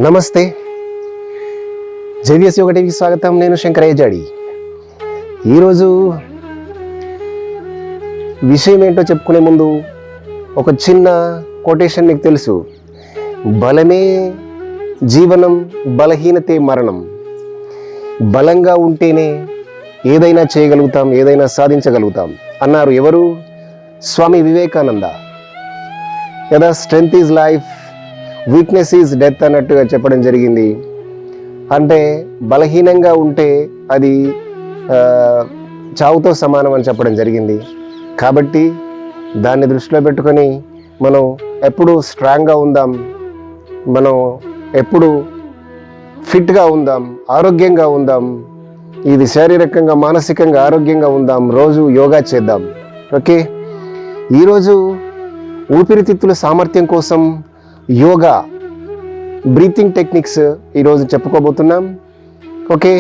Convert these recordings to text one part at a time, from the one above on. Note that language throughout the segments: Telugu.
నమస్తే, జేవిఎస్ యోగా టీవీకి స్వాగతం. నేను శంకరయ్య జాడి. ఈరోజు విషయం ఏంటో చెప్పుకునే ముందు ఒక చిన్న కొటేషన్ మీకు తెలుసు. బలమే జీవనం, బలహీనతే మరణం. బలంగా ఉంటేనే ఏదైనా చేయగలుగుతాం, ఏదైనా సాధించగలుగుతాం అన్నారు. ఎవరు? స్వామి వివేకానంద కదా. Strength is life, weakness is death అన్నట్టుగా చెప్పడం జరిగింది. అంటే బలహీనంగా ఉంటే అది చావుతో సమానం అని చెప్పడం జరిగింది. కాబట్టి దాన్ని దృష్టిలో పెట్టుకొని మనం ఎప్పుడు స్ట్రాంగ్గా ఉందాం, మనం ఎప్పుడు ఫిట్గా ఉందాం, ఆరోగ్యంగా ఉందాం. ఇది శారీరకంగా మానసికంగా ఆరోగ్యంగా ఉందాం. రోజు యోగా చేద్దాం. ఓకే, ఈరోజు ఊపిరితిత్తుల సామర్థ్యం కోసం యోగా, బ్రీతింగ్ టెక్నిక్స్ ఈరోజు చెప్పుకోబోతున్నాం. ఓకే,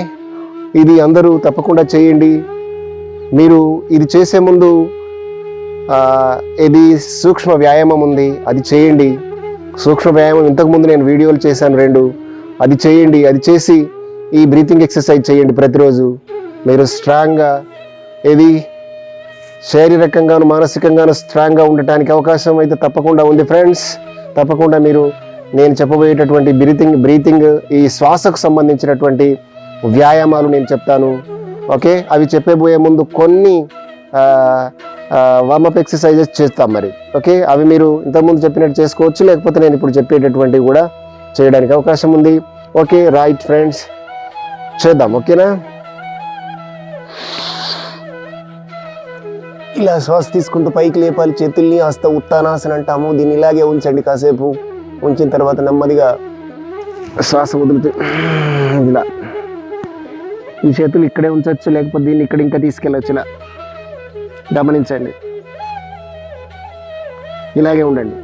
ఇది అందరూ తప్పకుండా చేయండి. మీరు ఇది చేసే ముందు ఇది సూక్ష్మ వ్యాయామం ఉంది, అది చేయండి. సూక్ష్మ వ్యాయామం ఇంతకుముందు నేను వీడియోలు చేశాను 2, అది చేయండి. అది చేసి ఈ బ్రీతింగ్ ఎక్సర్సైజ్ చేయండి ప్రతిరోజు. మీరు స్ట్రాంగ్గా, ఇది శారీరకంగాను మానసికంగాను స్ట్రాంగ్గా ఉండటానికి అవకాశం అయితే తప్పకుండా ఉంది ఫ్రెండ్స్. తప్పకుండా మీరు నేను చెప్పబోయేటటువంటి బ్రీతింగ్ ఈ శ్వాసకు సంబంధించినటువంటి వ్యాయామాలు నేను చెప్తాను. ఓకే, అవి చెప్పబోయే ముందు కొన్ని వార్మప్ ఎక్సర్సైజెస్ చేస్తాం మరి. ఓకే, అవి మీరు ఇంతకుముందు చెప్పినట్టు చేసుకోవచ్చు, లేకపోతే నేను ఇప్పుడు చెప్పేటటువంటివి కూడా చేయడానికి అవకాశం ఉంది. ఓకే రైట్ ఫ్రెండ్స్, చేద్దాం. ఓకేనా? ఇలా శ్వాస తీసుకుంటూ పైకి లేపాలి చేతుల్ని. హస్త ఉత్తానాసన అంటాము. దీన్ని ఇలాగే ఉంచండి. కాసేపు ఉంచిన తర్వాత నెమ్మదిగా శ్వాస వదులుతూ ఇలా ఈ చేతులు ఇక్కడే ఉంచవచ్చు, లేకపోతే దీన్ని ఇక్కడ ఇంకా తీసుకెళ్ళచ్చు. ఇలా గమనించండి. ఇలాగే ఉండండి.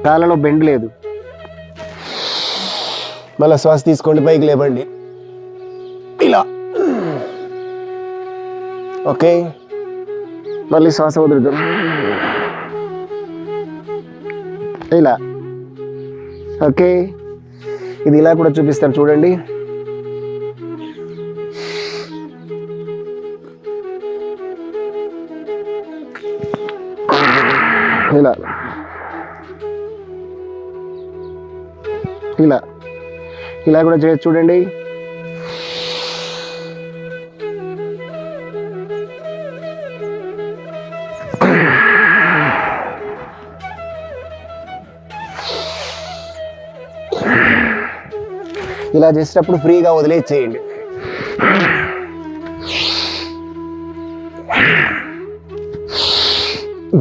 కాళ్ళలో బెండ్ లేదు. మళ్ళీ శ్వాస తీసుకోండి, పైకి లేపండి ఇలా. ఓకే, మళ్ళీ శ్వాస వదులుతాం ఇలా. ఓకే, ఇది ఇలా కూడా చూపిస్తాను చూడండి. ఇలా ఇలా ఇలా కూడా చేయొచ్చు చూడండి. ఇలా చేసేటప్పుడు ఫ్రీగా వదిలేసేయండి.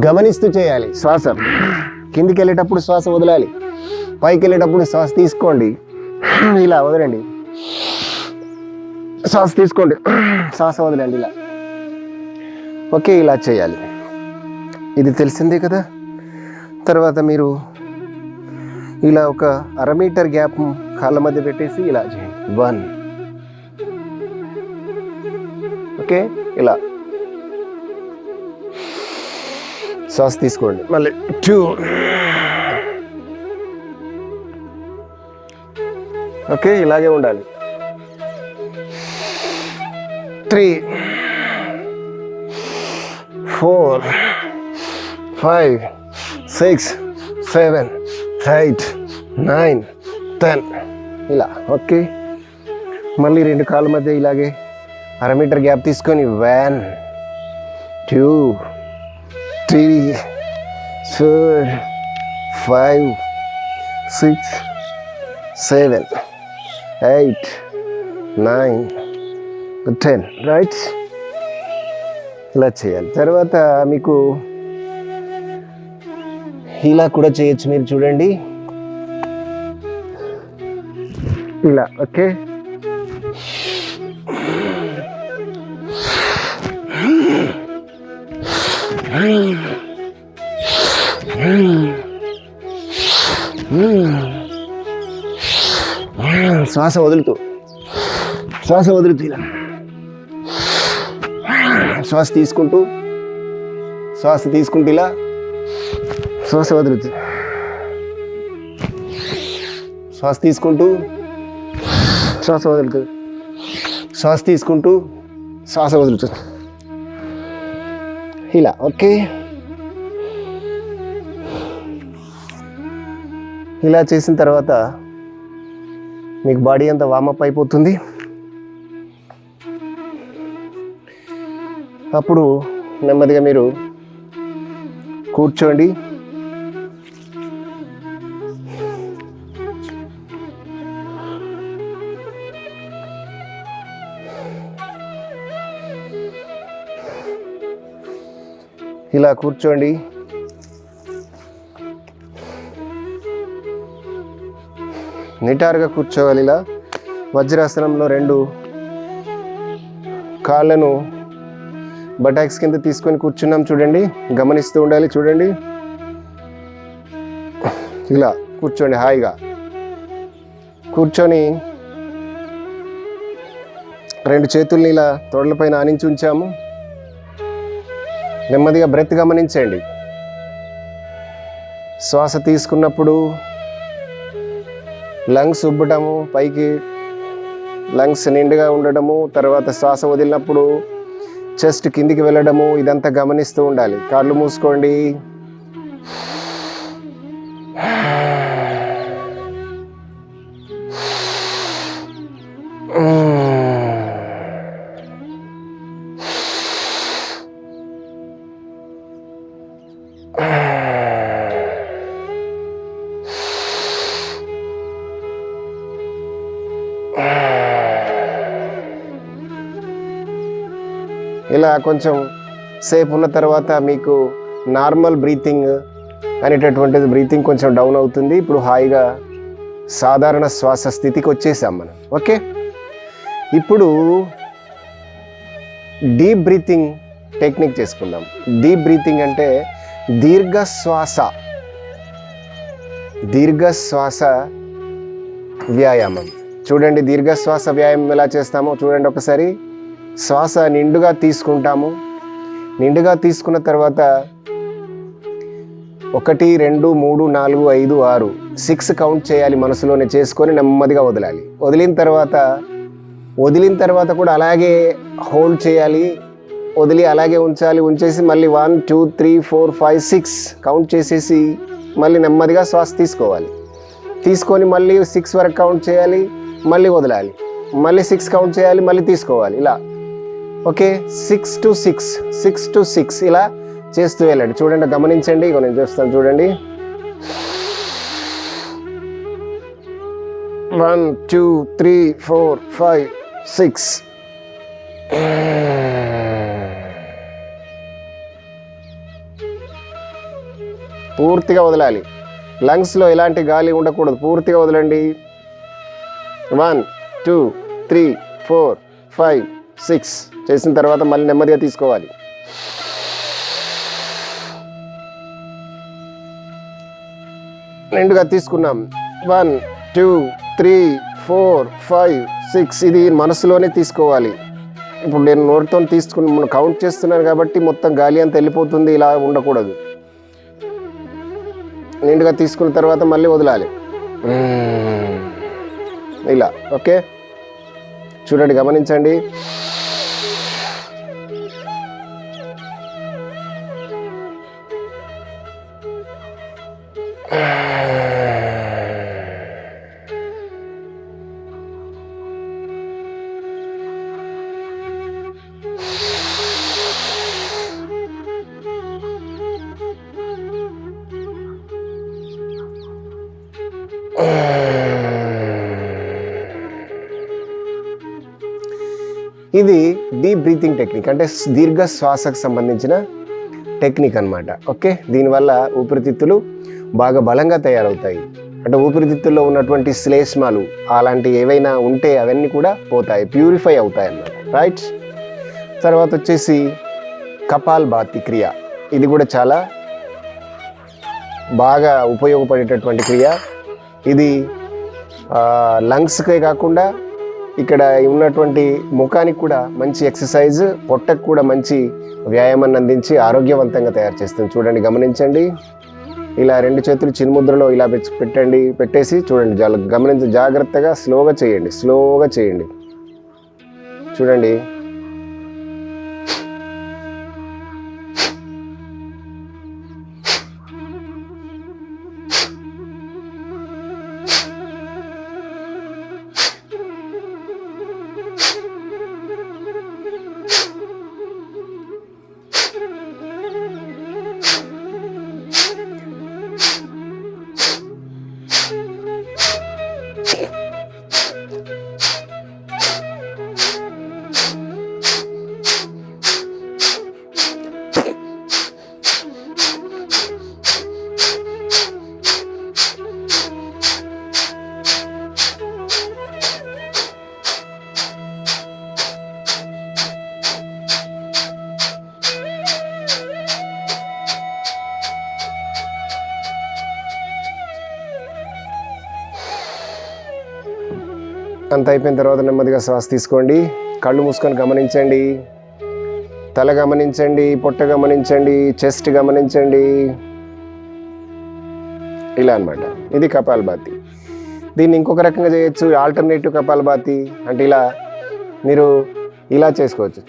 గమనిస్తూ చేయాలి. శ్వాస కిందికి వెళ్ళేటప్పుడు శ్వాస వదలాలి, పైకి వెళ్ళేటప్పుడు శ్వాస తీసుకోండి. ఇలా వదలండి, శ్వాస తీసుకోండి, శ్వాస వదలండి ఇలా. ఓకే, ఇలా చేయాలి. ఇది తెలిసిందే కదా. తర్వాత మీరు ఇలా ఒక 1/2 మీటర్ గ్యాప్ కాళ్ళ మధ్య పెట్టేసి ఇలా చేయండి. 1. ఓకే, ఇలా శ్వాస తీసుకోండి. మళ్ళీ 2. ఓకే, ఇలాగే ఉండాలి. 3, 4, 5, 6, 7, 8, 9, 10 ఇలా. ఓకే, మళ్ళీ 2 కాళ్ళ మధ్య ఇలాగే 1/2 మీటర్ గ్యాప్ తీసుకొని 1, 2, 3, 4, 5, 6, 7, 8, 9, 10 రైట్. ఇలా చేయాలి. తర్వాత మీకు ఇలా కూడా చేయొచ్చు మీరు చూడండి. ఇలా. ఓకే, శ్వాస వదులుతూ ఇలా శ్వాస తీసుకుంటూ ఇలా శ్వాస వదులుతూ శ్వాస తీసుకుంటూ శ్వాస వదులుతుంది, శ్వాస తీసుకుంటూ శ్వాస వదులుతుంది. ఇలా ఓకే. ఇలా చేసిన తర్వాత మీకు బాడీ అంతా వార్మప్ అయిపోతుంది. అప్పుడు నెమ్మదిగా మీరు కూర్చోండి. ఇలా కూర్చోండి. నిటారుగా కూర్చోవాలి. ఇలా వజ్రాసనంలో 2 కాళ్ళను బటాక్స్ కింద తీసుకొని కూర్చున్నాం. చూడండి, గమనిస్తూ ఉండాలి. చూడండి, ఇలా కూర్చోండి. హాయిగా కూర్చొని 2 చేతుల్ని ఇలా తొడలపైన ఆనించి ఉంచాము. నెమ్మదిగా బ్రెత్ గమనించండి. శ్వాస తీసుకున్నప్పుడు లంగ్స్ ఉబ్బటము, పైకి లంగ్స్ నిండుగా ఉండడము, తర్వాత శ్వాస వదిలినప్పుడు చెస్ట్ కిందికి వెళ్ళడము, ఇదంతా గమనిస్తూ ఉండాలి. కాళ్ళు మూసుకోండి. ఇలా కొంచెం సేపు ఉన్న తర్వాత మీకు నార్మల్ బ్రీతింగ్ అనేటటువంటిది, బ్రీతింగ్ కొంచెం డౌన్ అవుతుంది. ఇప్పుడు హాయిగా సాధారణ శ్వాస స్థితికి వచ్చేసాం మనం. ఓకే, ఇప్పుడు డీప్ బ్రీతింగ్ టెక్నిక్ చేసుకుందాం. డీప్ బ్రీతింగ్ అంటే దీర్ఘశ్వాస వ్యాయామం. చూడండి, దీర్ఘశ్వాస వ్యాయామం ఎలా చేస్తామో చూడండి ఒకసారి. శ్వాస నిండుగా తీసుకుంటాము. నిండుగా తీసుకున్న తర్వాత 1 2 3 4 5 6 6 కౌంట్ చేయాలి. మనసులోనే చేసుకొని నెమ్మదిగా వదలాలి. వదిలిన తర్వాత కూడా అలాగే హోల్డ్ చేయాలి. వదిలి అలాగే ఉంచాలి. ఉంచేసి మళ్ళీ 1 2 3 4 5 6 కౌంట్ చేసేసి మళ్ళీ నెమ్మదిగా శ్వాస తీసుకోవాలి. తీసుకొని మళ్ళీ 6 వరకు కౌంట్ చేయాలి, మళ్ళీ వదలాలి. మళ్ళీ 6 కౌంట్ చేయాలి, మళ్ళీ తీసుకోవాలి. ఇలా ఓకే, 6 to 6 ఇలా చేస్తూ వెళ్ళండి. చూడండి, గమనించండి. ఇక నేను చేస్తాను చూడండి. 1 2 3 4 5 6. పూర్తిగా వదలాలి. లంగ్స్లో ఎలాంటి గాలి ఉండకూడదు. పూర్తిగా వదలండి. 1 2 3 4 5 6 చేసిన తర్వాత మళ్ళీ నెమ్మదిగా తీసుకోవాలి. నిండుగా తీసుకున్నాం. 1 2 3 4 5 6 ఇది మనసులోనే తీసుకోవాలి. ఇప్పుడు నేను నోటితో తీసుకుని కౌంట్ చేస్తున్నాను కాబట్టి మొత్తం గాలి అంతా వెళ్ళిపోతుంది. ఇలా ఉండకూడదు. నిండుగా తీసుకున్న తర్వాత మళ్ళీ వదలాలి. ఇలా ఓకే, చూడండి, గమనించండి. ఇది డీప్ బ్రీతింగ్ టెక్నిక్, అంటే దీర్ఘ శ్వాసకు సంబంధించిన టెక్నిక్ అన్నమాట. ఓకే, దీనివల్ల ఊపిరితిత్తులు బాగా బలంగా తయారవుతాయి. అంటే ఊపిరితిత్తుల్లో ఉన్నటువంటి శ్లేష్మాలు అలాంటివి ఏవైనా ఉంటే అవన్నీ కూడా పోతాయి, ప్యూరిఫై అవుతాయి అన్నమాట. రైట్, తర్వాత వచ్చేసి కపాల్భాతి క్రియ. ఇది కూడా చాలా బాగా ఉపయోగపడేటటువంటి క్రియ. ఇది లంగ్స్కే కాకుండా ఇక్కడ ఉన్నటువంటి ముఖానికి కూడా మంచి ఎక్సర్సైజ్, పొట్టకు కూడా మంచి వ్యాయామాన్ని అందించి ఆరోగ్యవంతంగా తయారు చేస్తుంది. చూడండి, గమనించండి. ఇలా 2 చేతులు చిన్ముద్రలో ఇలా పెట్టండి. పెట్టేసి చూడండి, జాగ్రత్తగా స్లోగా చేయండి. చూడండి. అంత అయిపోయిన తర్వాత నెమ్మదిగా శ్వాస తీసుకోండి. కళ్ళు మూసుకొని గమనించండి. తల గమనించండి, పొట్ట గమనించండి, చెస్ట్ గమనించండి. ఇలా అన్నమాట. ఇది కపాలభాతి. దీన్ని ఇంకొక రకంగా చేయొచ్చు, ఆల్టర్నేటివ్ కపాలభాతి. అంటే మీరు ఇలా చేసుకోవచ్చు.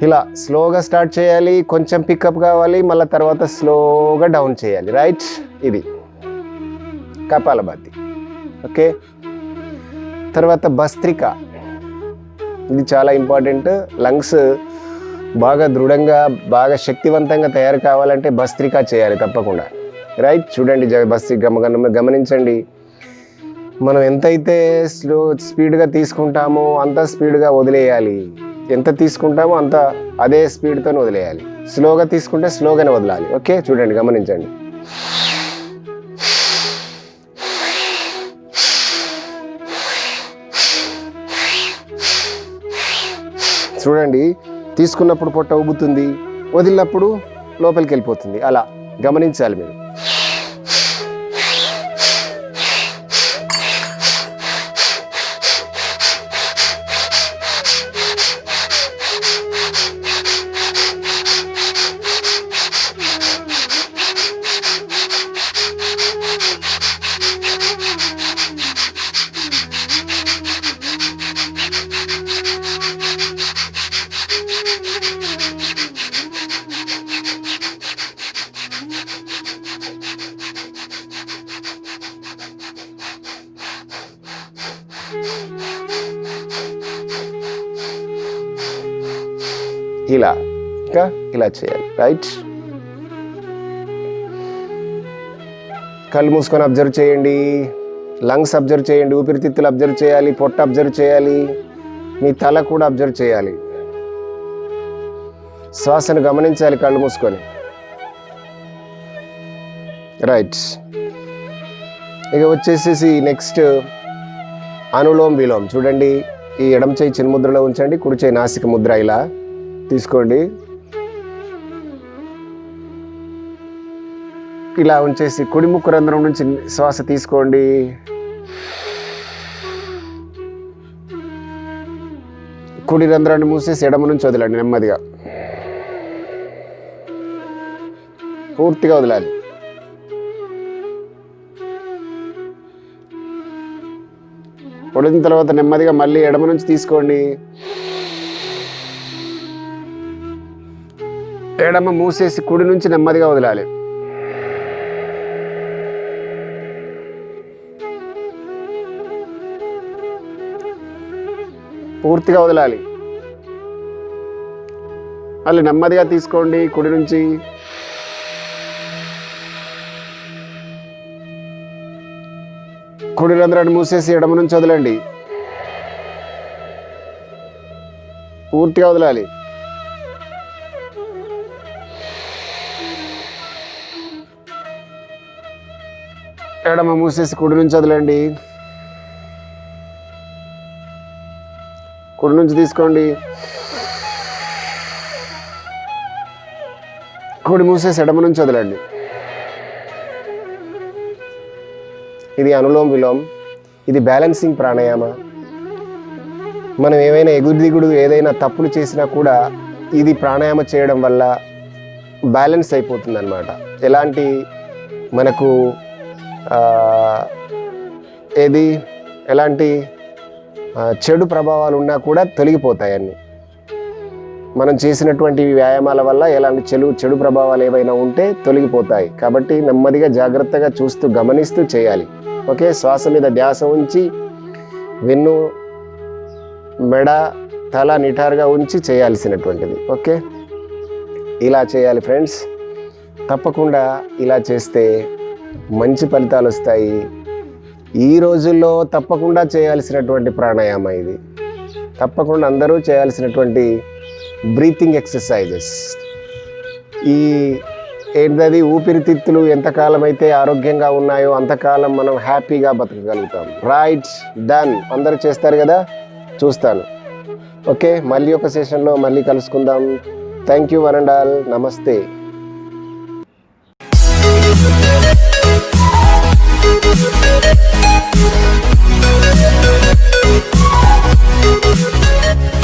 ఇలా స్లోగా స్టార్ట్ చేయాలి, కొంచెం పికప్ కావాలి, మళ్ళీ తర్వాత స్లోగా డౌన్ చేయాలి. రైట్, ఇది కపాలభాతి. ఓకే, తర్వాత భస్త్రిక. ఇది చాలా ఇంపార్టెంట్. లంగ్స్ బాగా దృఢంగా, బాగా శక్తివంతంగా తయారు కావాలంటే భస్త్రిక చేయాలి తప్పకుండా. రైట్, చూడండి, గమనించండి. మనం ఎంతైతే స్పీడ్గా తీసుకుంటామో అంత స్పీడ్గా వదిలేయాలి. ఎంత తీసుకుంటామో అంత అదే స్పీడ్తో వదిలేయాలి. స్లోగా తీసుకుంటే స్లోగానే వదలాలి. ఓకే, చూడండి, గమనించండి. చూడండి, తీసుకున్నప్పుడు పొట్ట ఉబ్బుతుంది, వదిలినప్పుడు లోపలికి వెళ్ళిపోతుంది. అలా గమనించాలి మీరు. ఇలా చేయాలి. రైట్, కళ్ళు మూసుకొని అబ్జర్వ్ చేయండి. లంగ్స్ అబ్జర్వ్ చేయండి, ఊపిరితిత్తులు అబ్జర్వ్ చేయాలి, పొట్ట అబ్జర్వ్ చేయాలి, మీ తల కూడా అబ్జర్వ్ చేయాలి. శ్వాసను గమనించాలి కళ్ళు మూసుకొని. రైట్, ఇక వచ్చేసేసి నెక్స్ట్ అనులోమ్ విలోమ్. చూడండి, ఈ ఎడమ చేయి చిన్ముద్రలో ఉంచండి, కుడి చేయి నాసిక ముద్ర ఇలా తీసుకోండి. ఇలా ఉంచేసి కుడి ముక్కు రంధ్రం నుంచి శ్వాస తీసుకోండి. కుడి రంధ్రాన్ని మూసేసి ఎడమ నుంచి వదలండి. నెమ్మదిగా పూర్తిగా వదలాలి. వదిలిన తర్వాత నెమ్మదిగా మళ్ళీ ఎడమ నుంచి తీసుకోండి. ఎడమ మూసేసి కుడి నుంచి నెమ్మదిగా వదలాలి. పూర్తిగా వదలాలి. మళ్ళీ నెమ్మదిగా తీసుకోండి. కుడి నుంచి కుడి రంధ్రాన్ని మూసేసి ఎడమ నుంచి వదలండి. పూర్తిగా వదలాలి. ఎడమ మూసేసి కుడి నుంచి వదలండి. కుడి నుంచి తీసుకోండి. కుడి మూసేసి ఎడమ నుంచి వదలండి. ఇది అనులోమ్ విలోమ్. ఇది బ్యాలెన్సింగ్ ప్రాణాయామ. మనం ఏమైనా ఎగురు దిగుడు ఏదైనా తప్పులు చేసినా కూడా ఇది ప్రాణాయామ చేయడం వల్ల బ్యాలెన్స్ అయిపోతుంది అన్నమాట. ఎలాంటి మనకు ఎలాంటి చెడు ప్రభావాలు ఉన్నా కూడా తొలగిపోతాయి అన్నీ. మనం చేసినటువంటి వ్యాయామాల వల్ల ఎలాంటి చెడు ప్రభావాలు ఏవైనా ఉంటే తొలగిపోతాయి. కాబట్టి నెమ్మదిగా జాగ్రత్తగా చూస్తూ గమనిస్తూ చేయాలి. ఓకే, శ్వాస మీద ధ్యాస ఉంచి వెన్ను మెడ తల నిటారుగా ఉంచి చేయాల్సినటువంటిది. ఓకే, ఇలా చేయాలి ఫ్రెండ్స్. తప్పకుండా ఇలా చేస్తే మంచి ఫలితాలు వస్తాయి. ఈ రోజుల్లో తప్పకుండా చేయాల్సినటువంటి ప్రాణాయామ ఇది. తప్పకుండా అందరూ చేయాల్సినటువంటి బ్రీతింగ్ ఎక్సర్సైజెస్. ఏంటది, ఊపిరితిత్తులు ఎంతకాలం అయితే ఆరోగ్యంగా ఉన్నాయో అంతకాలం మనం హ్యాపీగా బతకగలుగుతాం. Right, done. అందరూ చేస్తారు కదా, చూస్తాను. ఓకే, మళ్ళీ ఒక సెషన్లో మళ్ళీ కలుసుకుందాం. Thank you one and all. నమస్తే. We'll be right back.